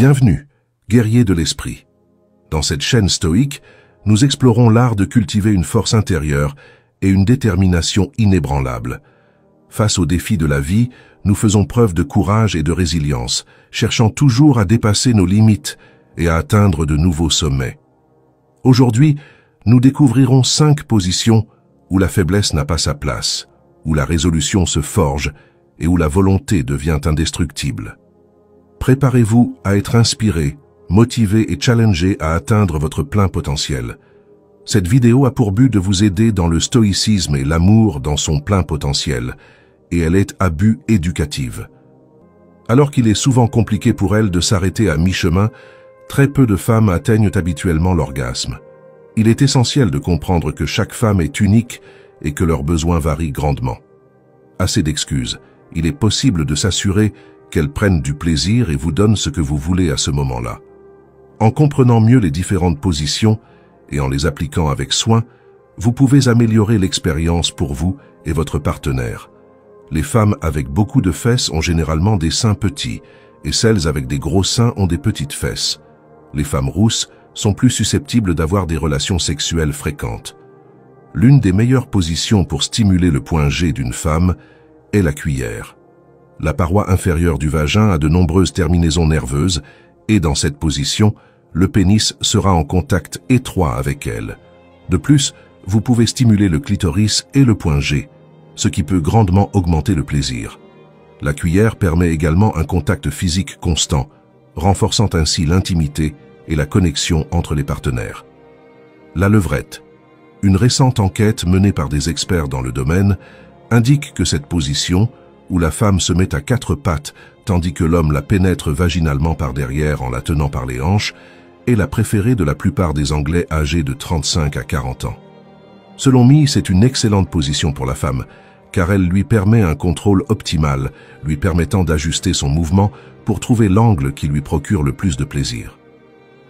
Bienvenue, guerriers de l'esprit. Dans cette chaîne stoïque, nous explorons l'art de cultiver une force intérieure et une détermination inébranlable. Face aux défis de la vie, nous faisons preuve de courage et de résilience, cherchant toujours à dépasser nos limites et à atteindre de nouveaux sommets. Aujourd'hui, nous découvrirons 5 positions où la faiblesse n'a pas sa place, où la résolution se forge et où la volonté devient indestructible. Préparez-vous à être inspiré, motivé et challengé à atteindre votre plein potentiel. Cette vidéo a pour but de vous aider dans le stoïcisme et l'amour dans son plein potentiel, et elle est à but éducative. Alors qu'il est souvent compliqué pour elle de s'arrêter à mi-chemin, très peu de femmes atteignent habituellement l'orgasme. Il est essentiel de comprendre que chaque femme est unique et que leurs besoins varient grandement. Assez d'excuses, il est possible de s'assurer qu'elles prennent du plaisir et vous donnent ce que vous voulez à ce moment-là. En comprenant mieux les différentes positions et en les appliquant avec soin, vous pouvez améliorer l'expérience pour vous et votre partenaire. Les femmes avec beaucoup de fesses ont généralement des seins petits et celles avec des gros seins ont des petites fesses. Les femmes rousses sont plus susceptibles d'avoir des relations sexuelles fréquentes. L'une des meilleures positions pour stimuler le point G d'une femme est la cuillère. La paroi inférieure du vagin a de nombreuses terminaisons nerveuses et dans cette position, le pénis sera en contact étroit avec elle. De plus, vous pouvez stimuler le clitoris et le point G, ce qui peut grandement augmenter le plaisir. La cuillère permet également un contact physique constant, renforçant ainsi l'intimité et la connexion entre les partenaires. La levrette. Une récente enquête menée par des experts dans le domaine indique que cette position, où la femme se met à 4 pattes tandis que l'homme la pénètre vaginalement par derrière en la tenant par les hanches, est la préférée de la plupart des Anglais âgés de 35 à 40 ans. Selon Mee, c'est une excellente position pour la femme, car elle lui permet un contrôle optimal, lui permettant d'ajuster son mouvement pour trouver l'angle qui lui procure le plus de plaisir.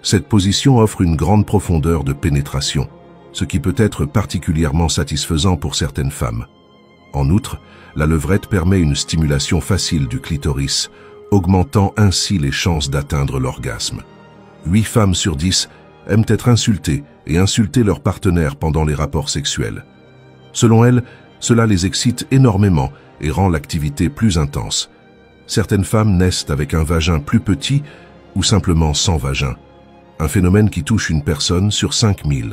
Cette position offre une grande profondeur de pénétration, ce qui peut être particulièrement satisfaisant pour certaines femmes. En outre, la levrette permet une stimulation facile du clitoris, augmentant ainsi les chances d'atteindre l'orgasme. 8 femmes sur 10 aiment être insultées et insulter leur partenaire pendant les rapports sexuels. Selon elles, cela les excite énormément et rend l'activité plus intense. Certaines femmes naissent avec un vagin plus petit ou simplement sans vagin, un phénomène qui touche une personne sur 5000.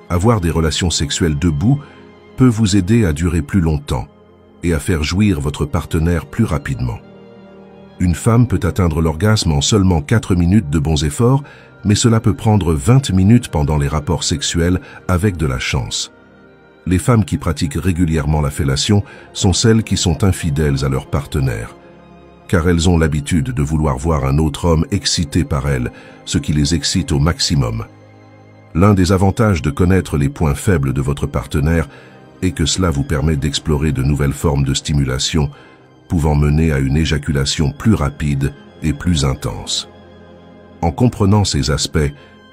Avoir des relations sexuelles debout peut vous aider à durer plus longtemps et à faire jouir votre partenaire plus rapidement. Une femme peut atteindre l'orgasme en seulement 4 minutes de bons efforts, mais cela peut prendre 20 minutes pendant les rapports sexuels avec de la chance. Les femmes qui pratiquent régulièrement la fellation sont celles qui sont infidèles à leur partenaire, car elles ont l'habitude de vouloir voir un autre homme excité par elles, ce qui les excite au maximum. L'un des avantages de connaître les points faibles de votre partenaire est que cela vous permet d'explorer de nouvelles formes de stimulation, pouvant mener à une éjaculation plus rapide et plus intense. En comprenant ces aspects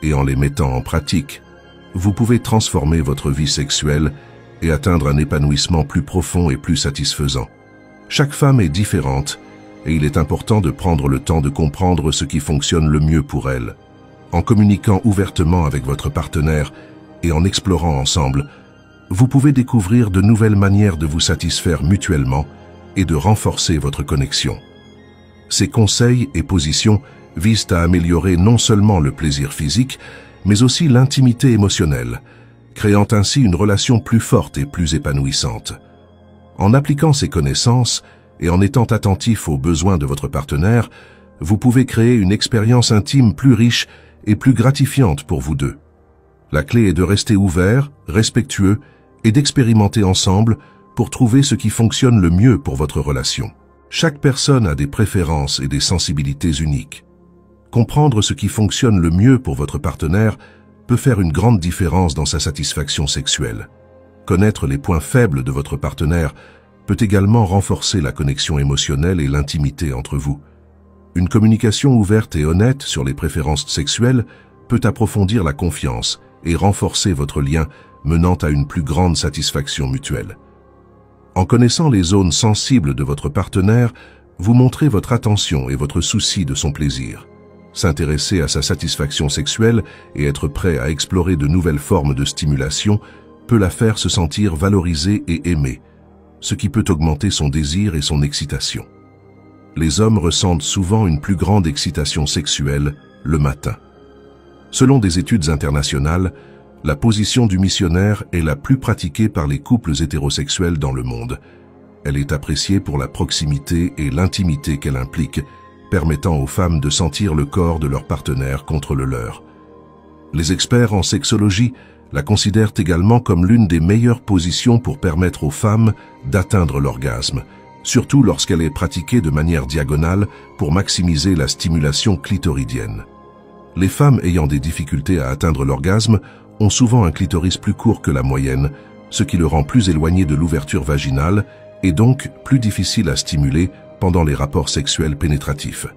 et en les mettant en pratique, vous pouvez transformer votre vie sexuelle et atteindre un épanouissement plus profond et plus satisfaisant. Chaque femme est différente et il est important de prendre le temps de comprendre ce qui fonctionne le mieux pour elle. En communiquant ouvertement avec votre partenaire et en explorant ensemble, vous pouvez découvrir de nouvelles manières de vous satisfaire mutuellement et de renforcer votre connexion. Ces conseils et positions visent à améliorer non seulement le plaisir physique, mais aussi l'intimité émotionnelle, créant ainsi une relation plus forte et plus épanouissante. En appliquant ces connaissances et en étant attentif aux besoins de votre partenaire, vous pouvez créer une expérience intime plus riche et plus gratifiante pour vous deux. La clé est de rester ouvert, respectueux et d'expérimenter ensemble pour trouver ce qui fonctionne le mieux pour votre relation. Chaque personne a des préférences et des sensibilités uniques. Comprendre ce qui fonctionne le mieux pour votre partenaire peut faire une grande différence dans sa satisfaction sexuelle. Connaître les points faibles de votre partenaire peut également renforcer la connexion émotionnelle et l'intimité entre vous. Une communication ouverte et honnête sur les préférences sexuelles peut approfondir la confiance et renforcer votre lien, menant à une plus grande satisfaction mutuelle. En connaissant les zones sensibles de votre partenaire, vous montrez votre attention et votre souci de son plaisir. S'intéresser à sa satisfaction sexuelle et être prêt à explorer de nouvelles formes de stimulation peut la faire se sentir valorisée et aimée, ce qui peut augmenter son désir et son excitation. Les hommes ressentent souvent une plus grande excitation sexuelle le matin. Selon des études internationales, la position du missionnaire est la plus pratiquée par les couples hétérosexuels dans le monde. Elle est appréciée pour la proximité et l'intimité qu'elle implique, permettant aux femmes de sentir le corps de leur partenaire contre le leur. Les experts en sexologie la considèrent également comme l'une des meilleures positions pour permettre aux femmes d'atteindre l'orgasme, surtout lorsqu'elle est pratiquée de manière diagonale pour maximiser la stimulation clitoridienne. Les femmes ayant des difficultés à atteindre l'orgasme ont souvent un clitoris plus court que la moyenne, ce qui le rend plus éloigné de l'ouverture vaginale et donc plus difficile à stimuler pendant les rapports sexuels pénétratifs.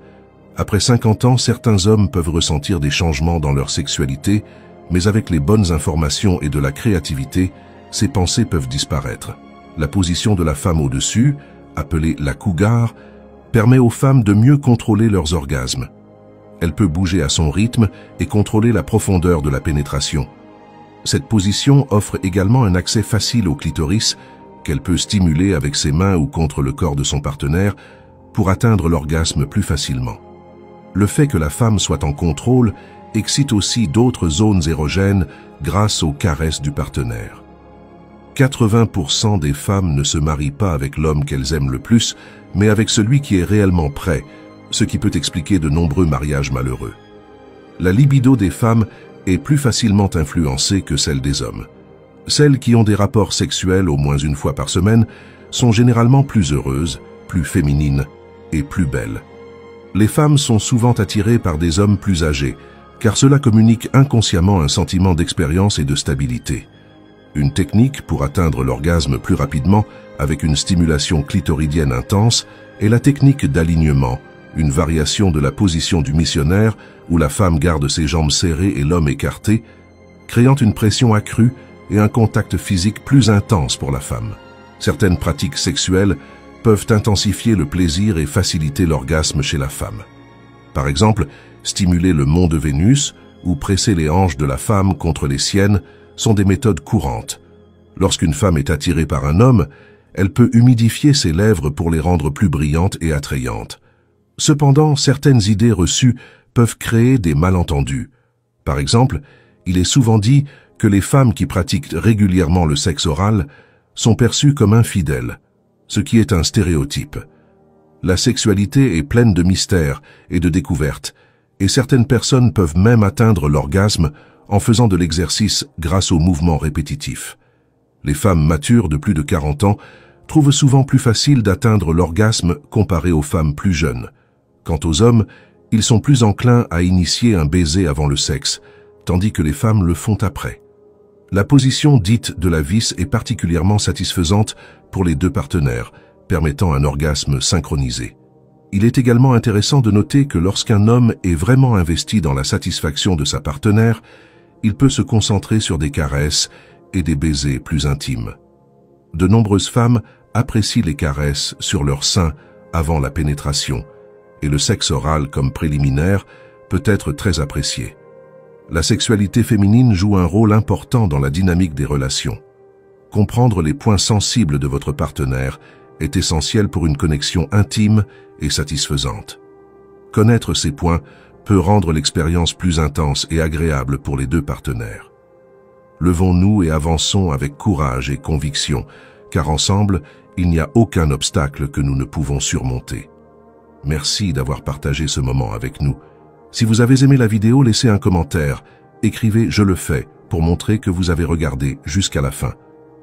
Après 50 ans, certains hommes peuvent ressentir des changements dans leur sexualité, mais avec les bonnes informations et de la créativité, ces pensées peuvent disparaître. La position de la femme au-dessus, appelée la cougar, permet aux femmes de mieux contrôler leurs orgasmes. Elle peut bouger à son rythme et contrôler la profondeur de la pénétration. Cette position offre également un accès facile au clitoris, qu'elle peut stimuler avec ses mains ou contre le corps de son partenaire pour atteindre l'orgasme plus facilement. Le fait que la femme soit en contrôle excite aussi d'autres zones érogènes grâce aux caresses du partenaire. 80% des femmes ne se marient pas avec l'homme qu'elles aiment le plus, mais avec celui qui est réellement prêt, ce qui peut expliquer de nombreux mariages malheureux. La libido des femmes est plus facilement influencée que celle des hommes. Celles qui ont des rapports sexuels au moins une fois par semaine sont généralement plus heureuses, plus féminines et plus belles. Les femmes sont souvent attirées par des hommes plus âgés, car cela communique inconsciemment un sentiment d'expérience et de stabilité. Une technique pour atteindre l'orgasme plus rapidement avec une stimulation clitoridienne intense est la technique d'alignement, une variation de la position du missionnaire où la femme garde ses jambes serrées et l'homme écarté, créant une pression accrue et un contact physique plus intense pour la femme. Certaines pratiques sexuelles peuvent intensifier le plaisir et faciliter l'orgasme chez la femme. Par exemple, stimuler le mont de Vénus ou presser les hanches de la femme contre les siennes sont des méthodes courantes. Lorsqu'une femme est attirée par un homme, elle peut humidifier ses lèvres pour les rendre plus brillantes et attrayantes. Cependant, certaines idées reçues peuvent créer des malentendus. Par exemple, il est souvent dit que les femmes qui pratiquent régulièrement le sexe oral sont perçues comme infidèles, ce qui est un stéréotype. La sexualité est pleine de mystères et de découvertes, et certaines personnes peuvent même atteindre l'orgasme en faisant de l'exercice grâce aux mouvements répétitifs. Les femmes matures de plus de 40 ans trouvent souvent plus facile d'atteindre l'orgasme comparé aux femmes plus jeunes. Quant aux hommes, ils sont plus enclins à initier un baiser avant le sexe, tandis que les femmes le font après. La position dite de la vis est particulièrement satisfaisante pour les deux partenaires, permettant un orgasme synchronisé. Il est également intéressant de noter que lorsqu'un homme est vraiment investi dans la satisfaction de sa partenaire, il peut se concentrer sur des caresses et des baisers plus intimes. De nombreuses femmes apprécient les caresses sur leur sein avant la pénétration, et le sexe oral comme préliminaire peut être très apprécié. La sexualité féminine joue un rôle important dans la dynamique des relations. Comprendre les points sensibles de votre partenaire est essentiel pour une connexion intime et satisfaisante. Connaître ces points peut rendre l'expérience plus intense et agréable pour les deux partenaires. Levons-nous et avançons avec courage et conviction, car ensemble, il n'y a aucun obstacle que nous ne pouvons surmonter. Merci d'avoir partagé ce moment avec nous. Si vous avez aimé la vidéo, laissez un commentaire. Écrivez « Je le fais » pour montrer que vous avez regardé jusqu'à la fin.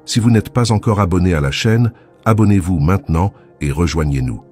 Si vous n'êtes pas encore abonné à la chaîne, abonnez-vous maintenant et rejoignez-nous.